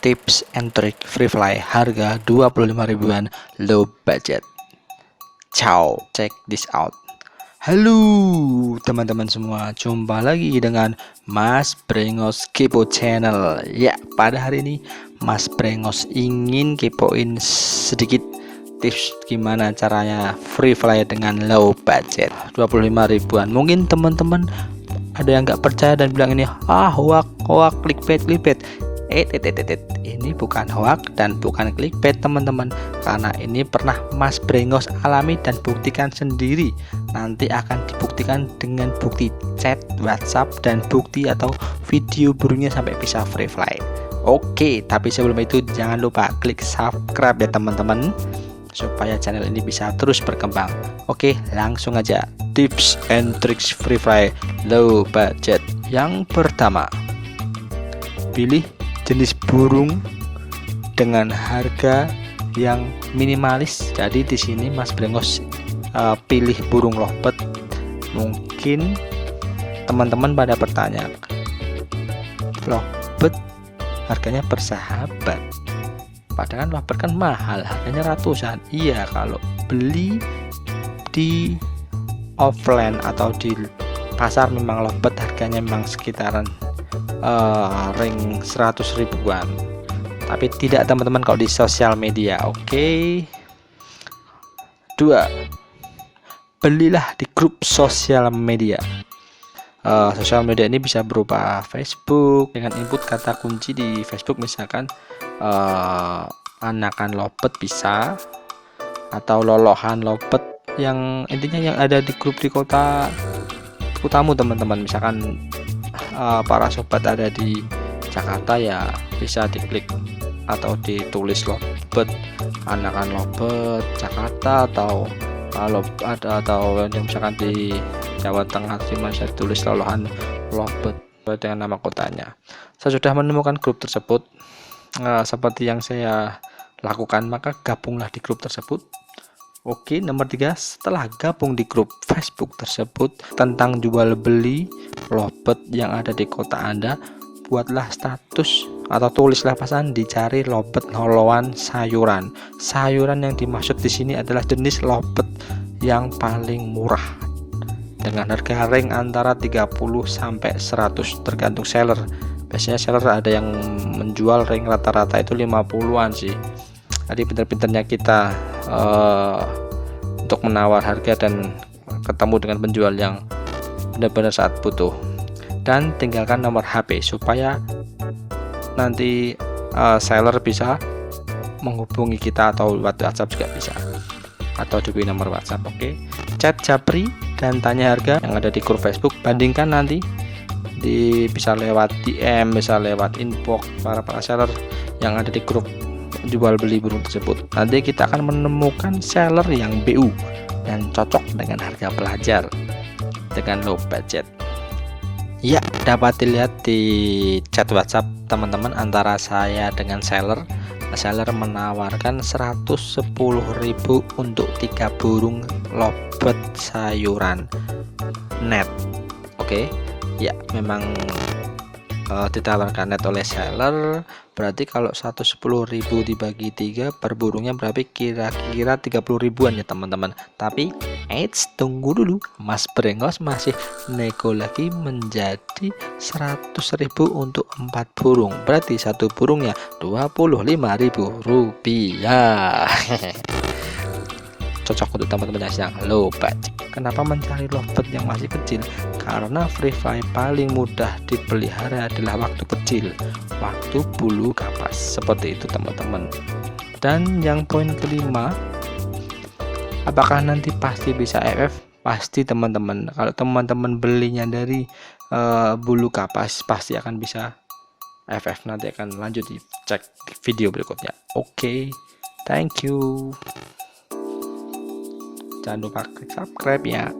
tips and trick free fly harga 25 ribuan low budget. Ciao, check this out. Halo teman-teman semua, jumpa lagi dengan Mas Brengos Kepo Channel. Ya, pada hari ini Mas Brengos ingin kepoin sedikit tips gimana caranya free fly dengan low budget 25 ribuan. Mungkin teman-teman ada yang nggak percaya dan bilang ini hoak clickbait. Ini bukan hoak dan bukan clickbait teman-teman, karena ini pernah Mas Brengos alami dan buktikan sendiri. Nanti akan dibuktikan dengan bukti chat WhatsApp dan bukti atau video burungnya sampai bisa free fly. Oke, tapi sebelum itu jangan lupa klik subscribe ya teman-teman, supaya channel ini bisa terus berkembang. Oke, langsung aja tips and tricks free fly low budget. Yang pertama, pilih jenis burung dengan harga yang minimalis. Jadi di sini Mas Brengos pilih burung lovebird. Mungkin teman-teman pada bertanya, lovebird harganya bersahabat, padahal lovebird kan mahal, harganya ratusan. Iya, kalau beli di offline atau di pasar memang lovebird harganya memang sekitaran ring 100 ribuan, tapi tidak teman-teman kalau di sosial media. Oke. 2, belilah di grup sosial media. Sosial media ini bisa berupa Facebook dengan input kata kunci di Facebook, misalkan anakan lovebird bisa, atau lolohan lovebird yang intinya yang ada di grup di kotamu teman-teman. Misalkan para sobat ada di Jakarta, ya bisa diklik atau ditulis lovebird, anakan lovebird Jakarta, atau kalau ada atau yang misalkan di Jawa Tengah cuma saya tulis lolohan lovebird dengan nama kotanya. Saya sudah menemukan grup tersebut seperti yang saya lakukan, maka gabunglah di grup tersebut. Oke. Nomor 3, setelah gabung di grup Facebook tersebut tentang jual beli lovebird yang ada di kota Anda, buatlah status atau tulislah pesan dicari lovebird holoan sayuran. Sayuran yang dimaksud di sini adalah jenis lovebird yang paling murah dengan harga ring antara 30 sampai 100 tergantung seller. Biasanya seller ada yang menjual ring rata-rata itu 50-an sih. Jadi pinter-pinternya kita untuk menawar harga dan ketemu dengan penjual yang benar-benar saat butuh. Dan tinggalkan nomor HP supaya nanti seller bisa menghubungi kita, atau WhatsApp juga bisa, atau diberi nomor WhatsApp. Oke. Chat japri dan tanya harga yang ada di grup Facebook. Bandingkan nanti bisa lewat DM, bisa lewat inbox para seller yang ada di grup jual beli burung tersebut. Nanti kita akan menemukan seller yang BU dan cocok dengan harga pelajar dengan low budget. Ya, dapat dilihat di chat WhatsApp teman-teman antara saya dengan seller. Seller menawarkan 110.000 untuk 3 burung lovebird sayuran net. Oke. Ya, memang ditawarkan net oleh seller. Berarti kalau 110.000 dibagi 3 per burungnya berarti kira-kira 30 ribuan ya teman-teman. Tapi tunggu dulu, Mas Brengos masih nego lagi menjadi 100.000 untuk 4 burung. Berarti satu burungnya 25.000 rupiah. Cocok untuk teman-teman yang sedang low budget. Kenapa mencari lovebird yang masih kecil? Karena free fly paling mudah dipelihara adalah waktu kecil, waktu bulu kapas. Seperti itu teman-teman. Dan yang poin kelima, apakah nanti pasti bisa FF? Pasti teman-teman. Kalau teman-teman belinya dari bulu kapas, pasti akan bisa FF. Nanti akan lanjut dicek di video berikutnya. Oke. Thank you. Jangan lupa klik subscribe ya.